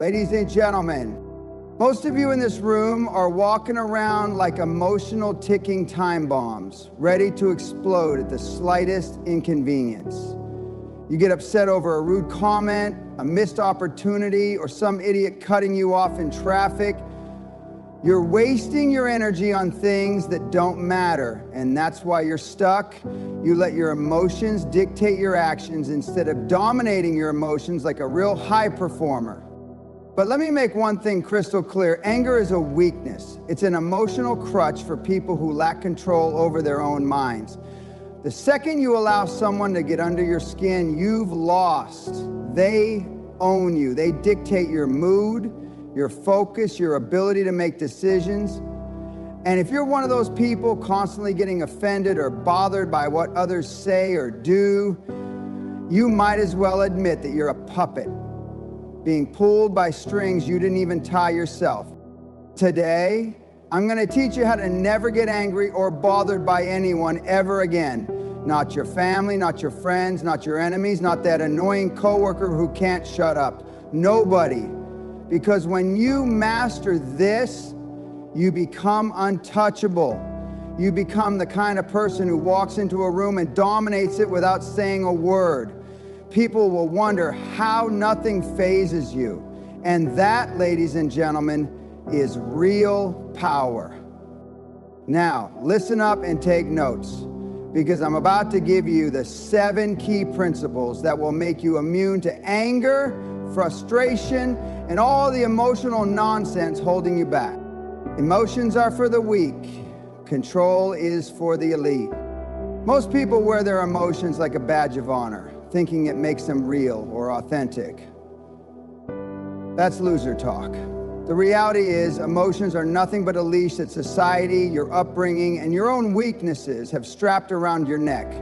Ladies and gentlemen, most of you in this room are walking around like emotional ticking time bombs, ready to explode at the slightest inconvenience. You get upset over a rude comment, a missed opportunity, or some idiot cutting you off in traffic. You're wasting your energy on things that don't matter, and that's why you're stuck. You let your emotions dictate your actions instead of dominating your emotions like a real high performer. But let me make one thing crystal clear. Anger is a weakness. It's an emotional crutch for people who lack control over their own minds. The second you allow someone to get under your skin, you've lost. They own you. They dictate your mood, your focus, your ability to make decisions. And if you're one of those people constantly getting offended or bothered by what others say or do, you might as well admit that you're a puppet, being pulled by strings you didn't even tie yourself. Today, I'm gonna teach you how to never get angry or bothered by anyone ever again. Not your family, not your friends, not your enemies, not that annoying coworker who can't shut up. Nobody. Because when you master this, you become untouchable. You become the kind of person who walks into a room and dominates it without saying a word. People will wonder how nothing phases you. And that, ladies and gentlemen, is real power. Now, listen up and take notes, because I'm about to give you the 7 key principles that will make you immune to anger, frustration, and all the emotional nonsense holding you back. Emotions are for the weak. Control is for the elite. Most people wear their emotions like a badge of honor, thinking it makes them real or authentic. That's loser talk. The reality is, emotions are nothing but a leash that society, your upbringing, and your own weaknesses have strapped around your neck.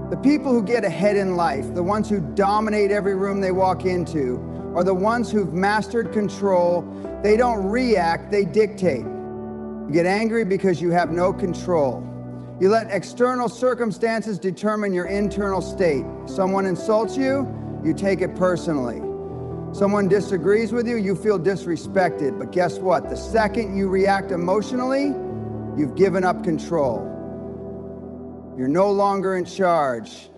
The people who get ahead in life, the ones who dominate every room they walk into, are the ones who've mastered control. They don't react, they dictate. You get angry because you have no control. You let external circumstances determine your internal state. Someone insults you, you take it personally. Someone disagrees with you, you feel disrespected. But guess what? The second you react emotionally, you've given up control. You're no longer in charge.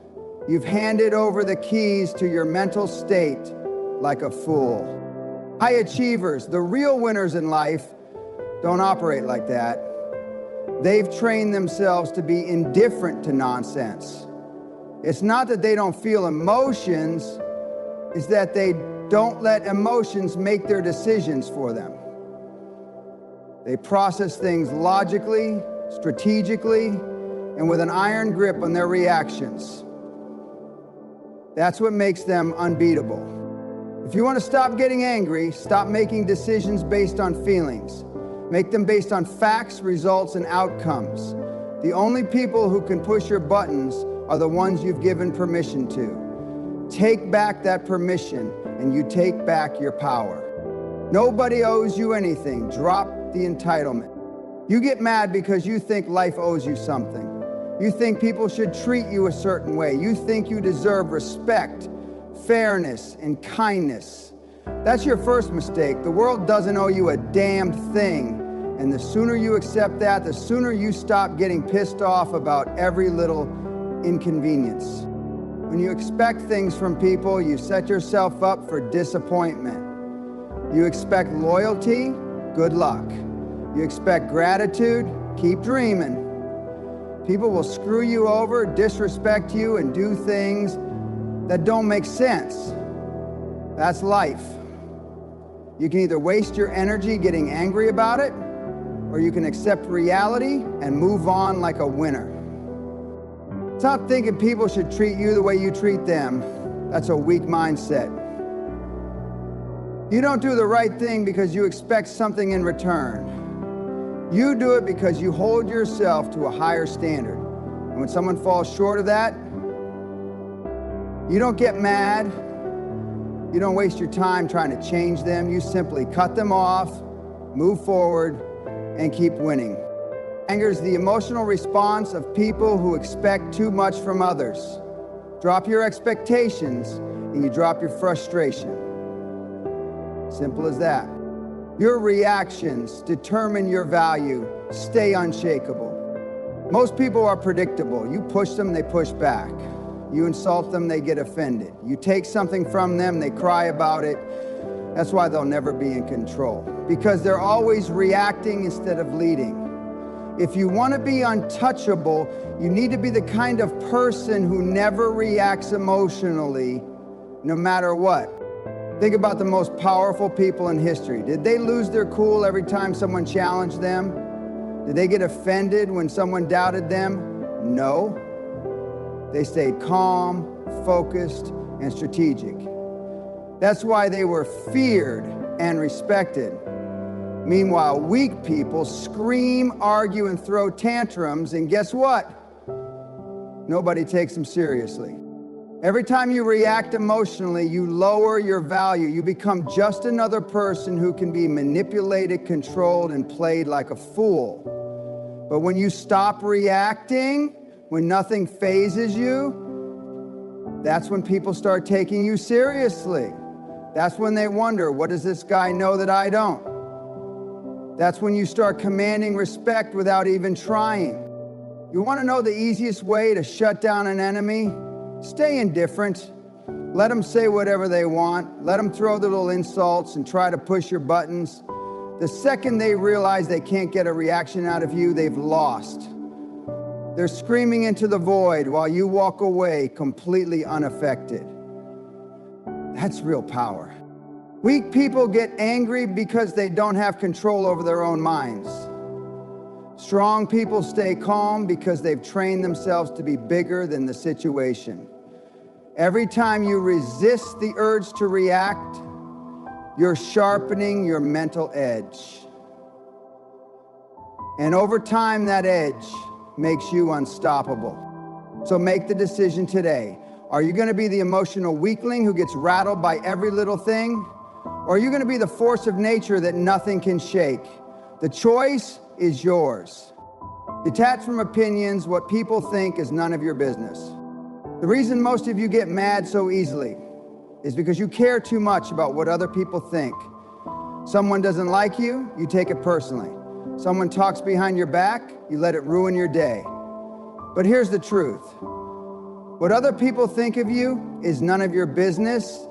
You've handed over the keys to your mental state like a fool. High achievers, the real winners in life, don't operate like that. They've trained themselves to be indifferent to nonsense. It's not that they don't feel emotions, it's that they don't let emotions make their decisions for them. They process things logically, strategically, and with an iron grip on their reactions. That's what makes them unbeatable. If you want to stop getting angry, stop making decisions based on feelings. Make them based on facts, results, and outcomes. The only people who can push your buttons are the ones you've given permission to. Take back that permission, and you take back your power. Nobody owes you anything. Drop the entitlement. You get mad because you think life owes you something. You think people should treat you a certain way. You think you deserve respect, fairness, and kindness. That's your first mistake. The world doesn't owe you a damn thing. And the sooner you accept that, the sooner you stop getting pissed off about every little inconvenience. When you expect things from people, you set yourself up for disappointment. You expect loyalty, good luck. You expect gratitude, keep dreaming. People will screw you over, disrespect you, and do things that don't make sense. That's life. You can either waste your energy getting angry about it, or you can accept reality and move on like a winner. Stop thinking people should treat you the way you treat them. That's a weak mindset. You don't do the right thing because you expect something in return. You do it because you hold yourself to a higher standard. And when someone falls short of that, you don't get mad. You don't waste your time trying to change them. You simply cut them off, move forward, and keep winning. Anger is the emotional response of people who expect too much from others. Drop your expectations and you drop your frustration. Simple as that. Your reactions determine your value. Stay unshakable. Most people are predictable. You push them, they push back. You insult them, they get offended. You take something from them, they cry about it. That's why they'll never be in control, because they're always reacting instead of leading. If you want to be untouchable, you need to be the kind of person who never reacts emotionally, no matter what. Think about the most powerful people in history. Did they lose their cool every time someone challenged them? Did they get offended when someone doubted them? No. They stayed calm, focused, and strategic. That's why they were feared and respected. Meanwhile, weak people scream, argue, and throw tantrums, and guess what? Nobody takes them seriously. Every time you react emotionally, you lower your value. You become just another person who can be manipulated, controlled, and played like a fool. But when you stop reacting, when nothing phases you, that's when people start taking you seriously. That's when they wonder, what does this guy know that I don't? That's when you start commanding respect without even trying. You want to know the easiest way to shut down an enemy? Stay indifferent. Let them say whatever they want. Let them throw their little insults and try to push your buttons. The second they realize they can't get a reaction out of you, they've lost. They're screaming into the void while you walk away completely unaffected. That's real power. Weak people get angry because they don't have control over their own minds. Strong people stay calm because they've trained themselves to be bigger than the situation. Every time you resist the urge to react, you're sharpening your mental edge. And over time, that edge makes you unstoppable. So make the decision today. Are you going to be the emotional weakling who gets rattled by every little thing? Or are you going to be the force of nature that nothing can shake? The choice is yours. Detach from opinions. What people think is none of your business. The reason most of you get mad so easily is because you care too much about what other people think. Someone doesn't like you, you take it personally. Someone talks behind your back, you let it ruin your day. But here's the truth. What other people think of you is none of your business,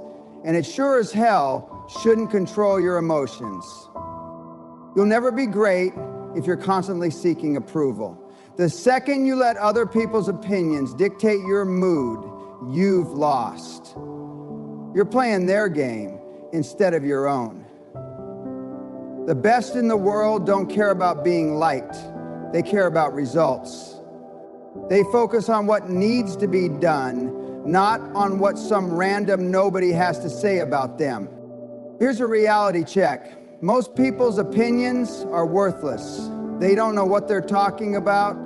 and it sure as hell shouldn't control your emotions. You'll never be great if you're constantly seeking approval. The second you let other people's opinions dictate your mood, you've lost. You're playing their game instead of your own. The best in the world don't care about being liked. They care about results. They focus on what needs to be done, not on what some random nobody has to say about them. Here's a reality check. Most people's opinions are worthless. They don't know what they're talking about.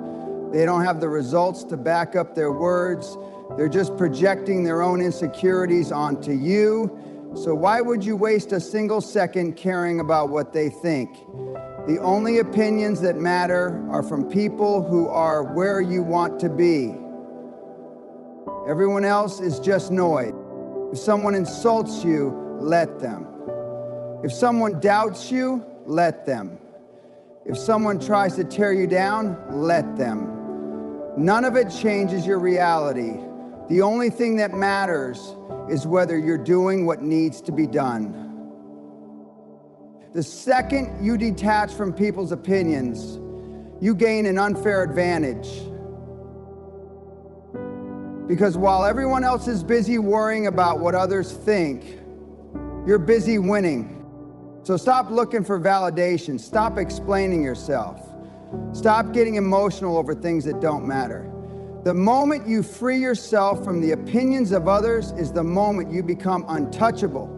They don't have the results to back up their words. They're just projecting their own insecurities onto you. So why would you waste a single second caring about what they think? The only opinions that matter are from people who are where you want to be. Everyone else is just noise. If someone insults you, let them. If someone doubts you, let them. If someone tries to tear you down, let them. None of it changes your reality. The only thing that matters is whether you're doing what needs to be done. The second you detach from people's opinions, you gain an unfair advantage. Because while everyone else is busy worrying about what others think, you're busy winning. So stop looking for validation. Stop explaining yourself. Stop getting emotional over things that don't matter. The moment you free yourself from the opinions of others is the moment you become untouchable.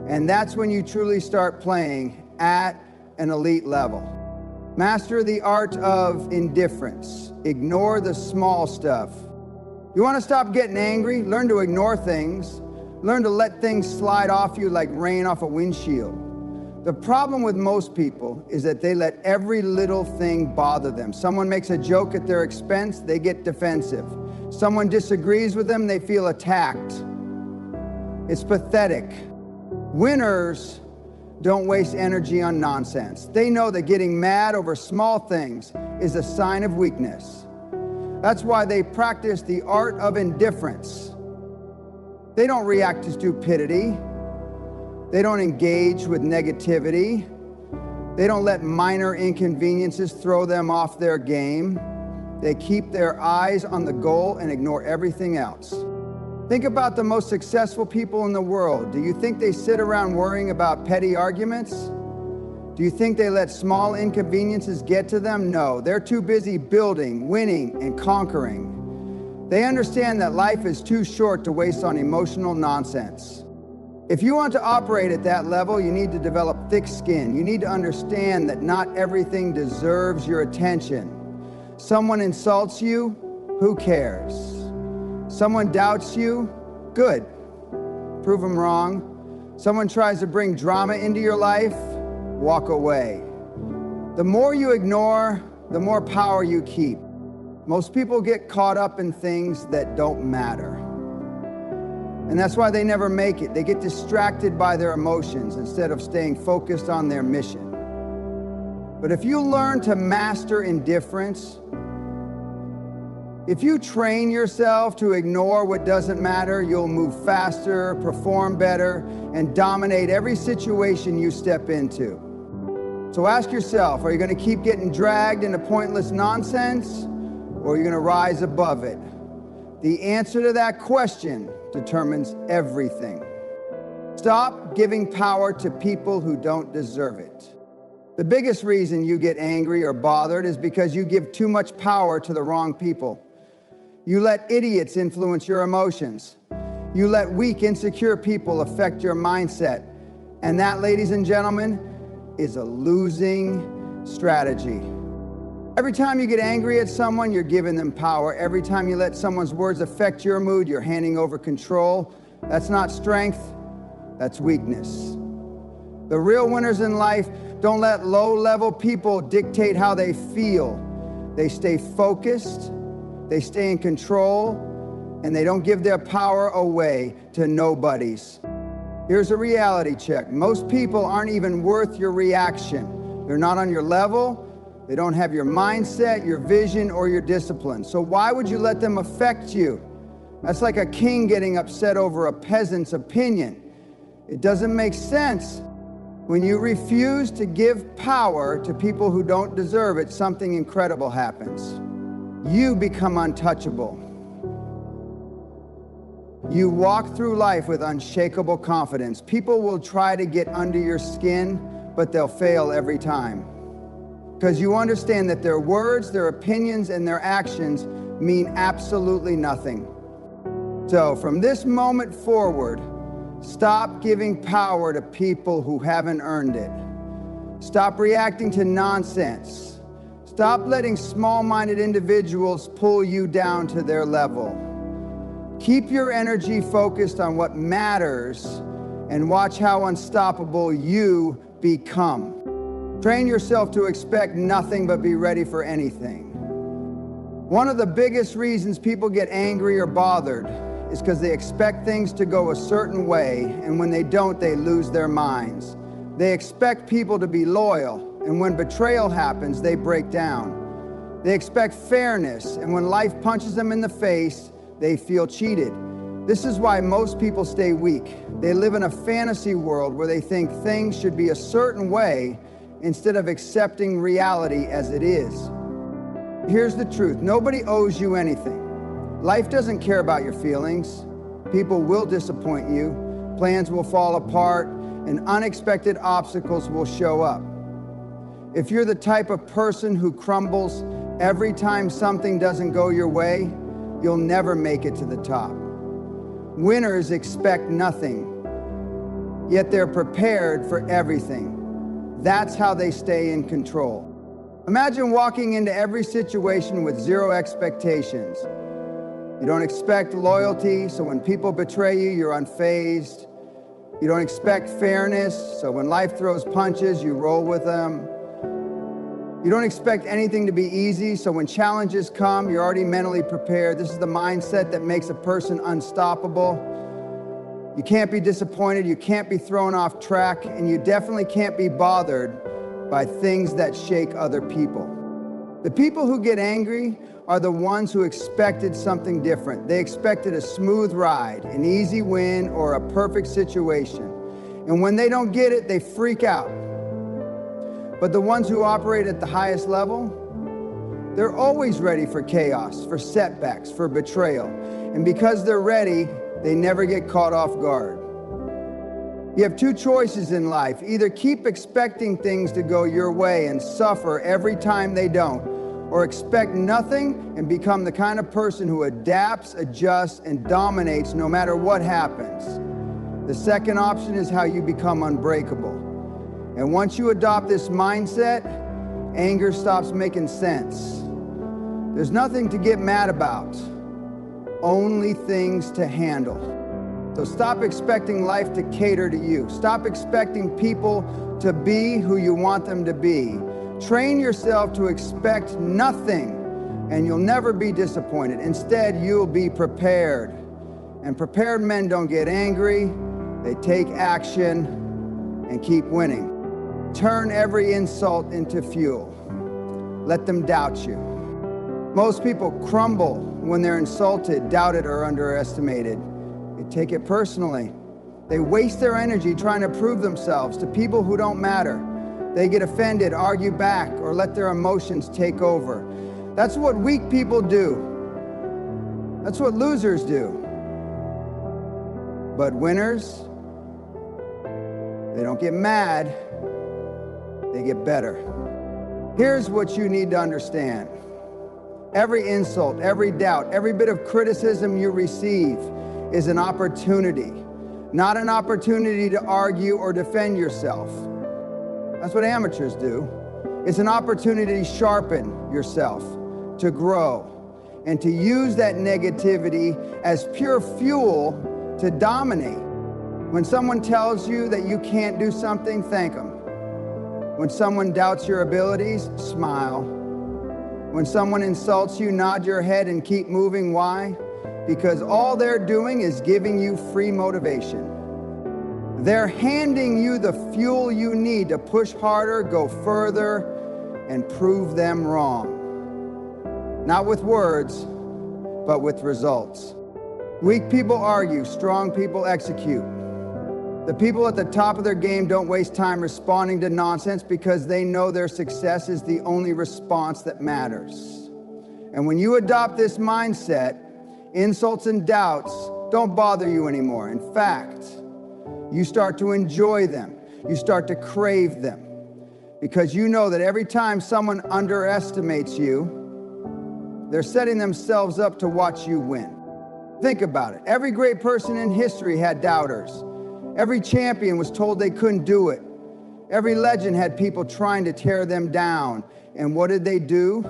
And that's when you truly start playing at an elite level. Master the art of indifference. Ignore the small stuff. You want to stop getting angry? Learn to ignore things. Learn to let things slide off you like rain off a windshield. The problem with most people is that they let every little thing bother them. Someone makes a joke at their expense, they get defensive. Someone disagrees with them, they feel attacked. It's pathetic. Winners don't waste energy on nonsense. They know that getting mad over small things is a sign of weakness. That's why they practice the art of indifference. They don't react to stupidity. They don't engage with negativity. They don't let minor inconveniences throw them off their game. They keep their eyes on the goal and ignore everything else. Think about the most successful people in the world. Do you think they sit around worrying about petty arguments? Do you think they let small inconveniences get to them? No, they're too busy building, winning, and conquering. They understand that life is too short to waste on emotional nonsense. If you want to operate at that level, you need to develop thick skin. You need to understand that not everything deserves your attention. Someone insults you, who cares? Someone doubts you, good. Prove them wrong. Someone tries to bring drama into your life, walk away. The more you ignore, the more power you keep. Most people get caught up in things that don't matter. And that's why they never make it. They get distracted by their emotions instead of staying focused on their mission. But if you learn to master indifference, if you train yourself to ignore what doesn't matter, you'll move faster, perform better, and dominate every situation you step into. So ask yourself, are you going to keep getting dragged into pointless nonsense, or are you going to rise above it? The answer to that question determines everything. Stop giving power to people who don't deserve it. The biggest reason you get angry or bothered is because you give too much power to the wrong people. You let idiots influence your emotions. You let weak, insecure people affect your mindset. And that, ladies and gentlemen, is a losing strategy. Every time you get angry at someone, you're giving them power. Every time you let someone's words affect your mood, you're handing over control. That's not strength, that's weakness. The real winners in life don't let low-level people dictate how they feel. They stay focused, they stay in control, and they don't give their power away to nobodies. Here's a reality check. Most people aren't even worth your reaction. They're not on your level. They don't have your mindset, your vision, or your discipline. So why would you let them affect you? That's like a king getting upset over a peasant's opinion. It doesn't make sense. When you refuse to give power to people who don't deserve it, something incredible happens. You become untouchable. You walk through life with unshakable confidence. People will try to get under your skin, but they'll fail every time. Because you understand that their words, their opinions, and their actions mean absolutely nothing. So from this moment forward, stop giving power to people who haven't earned it. Stop reacting to nonsense. Stop letting small-minded individuals pull you down to their level. Keep your energy focused on what matters and watch how unstoppable you become. Train yourself to expect nothing but be ready for anything. One of the biggest reasons people get angry or bothered is because they expect things to go a certain way, and when they don't, they lose their minds. They expect people to be loyal, and when betrayal happens, they break down. They expect fairness, and when life punches them in the face, they feel cheated. This is why most people stay weak. They live in a fantasy world where they think things should be a certain way instead of accepting reality as it is. Here's the truth. Nobody owes you anything. Life doesn't care about your feelings. People will disappoint you. Plans will fall apart, and unexpected obstacles will show up. If you're the type of person who crumbles every time something doesn't go your way, you'll never make it to the top. Winners expect nothing, yet they're prepared for everything. That's how they stay in control. Imagine walking into every situation with zero expectations. You don't expect loyalty, so when people betray you, you're unfazed. You don't expect fairness, so when life throws punches, you roll with them. You don't expect anything to be easy, so when challenges come, you're already mentally prepared. This is the mindset that makes a person unstoppable. You can't be disappointed, you can't be thrown off track, and you definitely can't be bothered by things that shake other people. The people who get angry are the ones who expected something different. They expected a smooth ride, an easy win, or a perfect situation. And when they don't get it, they freak out. But the ones who operate at the highest level, they're always ready for chaos, for setbacks, for betrayal. And because they're ready, they never get caught off guard. You have two choices in life. Either keep expecting things to go your way and suffer every time they don't, or expect nothing and become the kind of person who adapts, adjusts, and dominates no matter what happens. The second option is how you become unbreakable. And once you adopt this mindset, anger stops making sense. There's nothing to get mad about, only things to handle. So stop expecting life to cater to you. Stop expecting people to be who you want them to be. Train yourself to expect nothing, and you'll never be disappointed. Instead, you'll be prepared. And prepared men don't get angry, they take action and keep winning. Turn every insult into fuel. Let them doubt you. Most people crumble when they're insulted, doubted, or underestimated. They take it personally. They waste their energy trying to prove themselves to people who don't matter. They get offended, argue back, or let their emotions take over. That's what weak people do. That's what losers do. But winners, they don't get mad, they get better. Here's what you need to understand. Every insult, every doubt, every bit of criticism you receive is an opportunity, not an opportunity to argue or defend yourself. That's what amateurs do. It's an opportunity to sharpen yourself, to grow, and to use that negativity as pure fuel to dominate. When someone tells you that you can't do something, thank them. When someone doubts your abilities, smile. When someone insults you, nod your head and keep moving. Why? Because all they're doing is giving you free motivation. They're handing you the fuel you need to push harder, go further, and prove them wrong. Not with words, but with results. Weak people argue, strong people execute. The people at the top of their game don't waste time responding to nonsense because they know their success is the only response that matters. And when you adopt this mindset, insults and doubts don't bother you anymore. In fact, you start to enjoy them. You start to crave them because you know that every time someone underestimates you, they're setting themselves up to watch you win. Think about it. Every great person in history had doubters. Every champion was told they couldn't do it. Every legend had people trying to tear them down. And what did they do?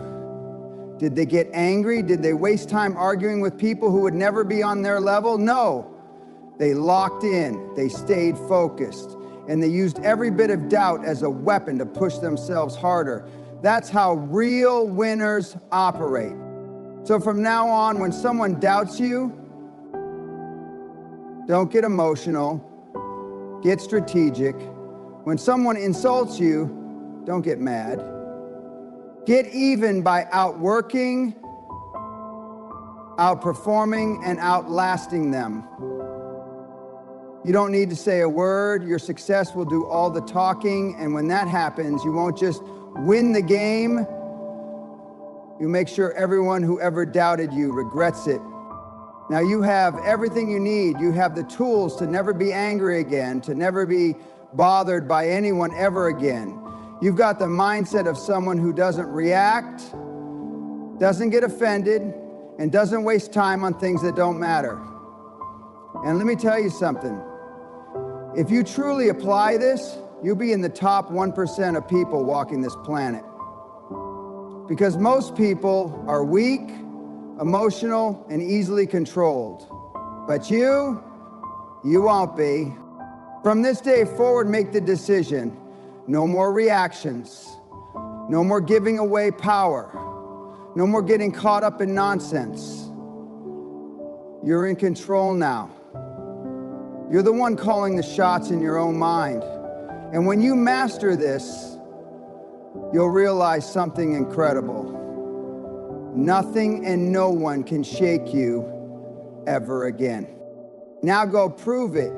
Did they get angry? Did they waste time arguing with people who would never be on their level? No. They locked in, they stayed focused, and they used every bit of doubt as a weapon to push themselves harder. That's how real winners operate. So from now on, when someone doubts you, don't get emotional. Get strategic. When someone insults you, don't get mad. Get even by outworking, outperforming, and outlasting them. You don't need to say a word. Your success will do all the talking. And when that happens, you won't just win the game. You make sure everyone who ever doubted you regrets it. Now you have everything you need. You have the tools to never be angry again, to never be bothered by anyone ever again. You've got the mindset of someone who doesn't react, doesn't get offended, and doesn't waste time on things that don't matter. And let me tell you something. If you truly apply this, you'll be in the top 1% of people walking this planet. Because most people are weak, emotional, and easily controlled. But you won't be. From this day forward, make the decision. No more reactions. No more giving away power. No more getting caught up in nonsense. You're in control now. You're the one calling the shots in your own mind. And when you master this, you'll realize something incredible. Nothing and no one can shake you ever again. Now go prove it.